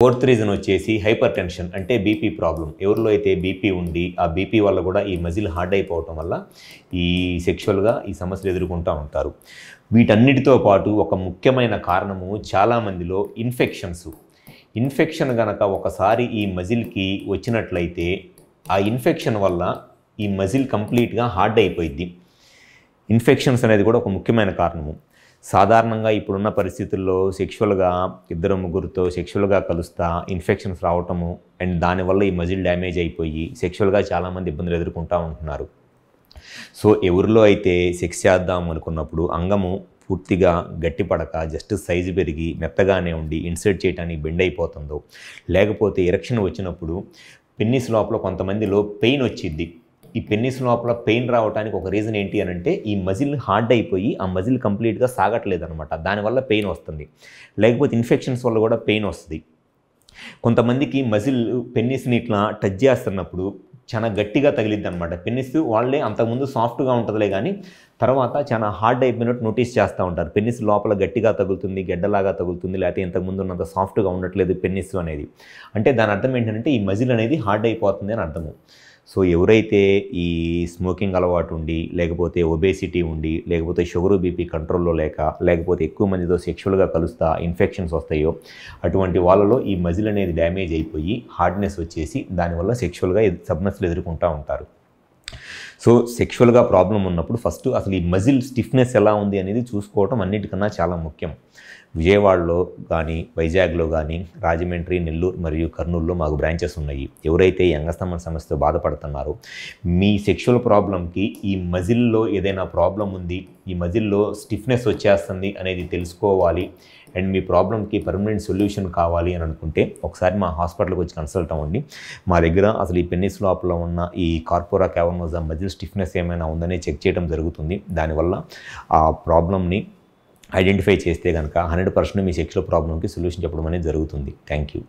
Fourth reason వచ్చేసి hyper tension అంటే BP problem. ఎవరిలో అయితే బీపీ ఉండి ఆ బీపీ వల్ల కూడా ఈ మజిల్ హార్డ్ అయిపోవటం వల్ల ఈ సెక్షువల్గా ఈ సమస్యలు ఎదుర్కొంటూ ఉంటారు. వీటన్నిటితో పాటు ఒక ముఖ్యమైన కారణము చాలామందిలో ఇన్ఫెక్షన్ గనక ఒకసారి ఈ మజిల్కి వచ్చినట్లయితే ఆ ఇన్ఫెక్షన్ వల్ల ఈ మజిల్ కంప్లీట్గా హార్డ్ అయిపోయింది. ఇన్ఫెక్షన్స్ అనేది కూడా ఒక ముఖ్యమైన కారణము. సాధారణంగా ఇప్పుడున్న పరిస్థితుల్లో సెక్షువల్గా ఇద్దరు ముగ్గురితో సెక్షువల్గా కలుస్తా ఇన్ఫెక్షన్స్ రావటము అండ్ దానివల్ల ఈ మజిల్ డ్యామేజ్ అయిపోయి సెక్షువల్గా చాలామంది ఇబ్బందులు ఎదుర్కొంటూ ఉంటున్నారు. సో ఎవరిలో అయితే సెక్స్ చేద్దాం అనుకున్నప్పుడు అంగము పూర్తిగా గట్టిపడక జస్ట్ సైజు పెరిగి మెత్తగానే ఉండి ఇన్సర్ట్ చేయడానికి బెండ్ అయిపోతుందో, లేకపోతే ఎరెక్షన్ వచ్చినప్పుడు పెన్నిస్ లోపల కొంతమందిలో పెయిన్ వచ్చిద్ది. ఈ పెన్నిస్ లోపల పెయిన్ రావడానికి ఒక రీజన్ ఏంటి అని అంటే ఈ మజిల్ హార్డ్ అయిపోయి ఆ మజిల్ కంప్లీట్గా సాగట్లేదు అనమాట. దానివల్ల పెయిన్ వస్తుంది. లేకపోతే ఇన్ఫెక్షన్స్ వల్ల కూడా పెయిన్ వస్తుంది. కొంతమందికి మజిల్ పెన్నిస్ని ఇట్లా టచ్ చేస్తున్నప్పుడు చాలా గట్టిగా తగిలిద్ది అనమాట. పెన్నిస్ వాళ్ళే అంతకుముందు సాఫ్ట్గా ఉంటుందిలే కానీ తర్వాత చాలా హార్డ్ అయిపోయినట్టు నోటీస్ చేస్తూ ఉంటారు. పెన్నిస్ లోపల గట్టిగా తగులుతుంది, గడ్డలాగా తగులుతుంది, లేకపోతే ఇంతకుముందు ఉన్నంత సాఫ్ట్గా ఉండట్లేదు పెన్నిస్ అనేది. అంటే దాని అర్థం ఏంటంటే ఈ మజిల్ అనేది హార్డ్ అయిపోతుంది అని అర్థము. సో ఎవరైతే ఈ స్మోకింగ్ అలవాటు ఉండి, లేకపోతే ఒబేసిటీ ఉండి, లేకపోతే షుగరు బీపీ కంట్రోల్లో లేకపోతే ఎక్కువ మందితో సెక్షువల్గా కలుస్తా ఇన్ఫెక్షన్స్ వస్తాయో అటువంటి వాళ్ళలో ఈ మజిల్ అనేది డ్యామేజ్ అయిపోయి హార్డ్నెస్ వచ్చేసి దానివల్ల సెక్షువల్గా సమస్యలు ఎదుర్కొంటూ ఉంటారు. సో సెక్షువల్గా ప్రాబ్లం ఉన్నప్పుడు ఫస్ట్ అసలు ఈ మజిల్ స్టిఫ్నెస్ ఎలా ఉంది అనేది చూసుకోవటం అన్నిటికన్నా చాలా ముఖ్యం. విజయవాడలో కానీ, వైజాగ్లో కానీ, రాజమండ్రి, నెల్లూరు మరియు కర్నూలులో మాకు బ్రాంచెస్ ఉన్నాయి. ఎవరైతే ఈ అంగస్తంభన సమస్యతో బాధపడుతున్నారో మీ సెక్షువల్ ప్రాబ్లంకి ఈ మజిల్లో ఏదైనా ప్రాబ్లం ఉంది, ఈ మజిల్లో స్టిఫ్నెస్ వచ్చేస్తుంది అనేది తెలుసుకోవాలి అండ్ మీ ప్రాబ్లంకి పర్మనెంట్ సొల్యూషన్ కావాలి అని అనుకుంటే ఒకసారి మా హాస్పిటల్కి వచ్చి కన్సల్ట్ అవ్వండి. మా దగ్గర అసలు ఈ పెన్నిస్ లోపల ఉన్న ఈ కార్పోరా క్యావర్నోసా మజిల్ స్టిఫ్నెస్ ఏమైనా ఉందని చెక్ చేయడం జరుగుతుంది. దానివల్ల ఆ ప్రాబ్లమ్ని ఐడెంటిఫై చేస్తే కనుక 100% మీ సెక్షువల్ ప్రాబ్లంకి సొల్యూషన్ చెప్పడం అనేది జరుగుతుంది. Thank you.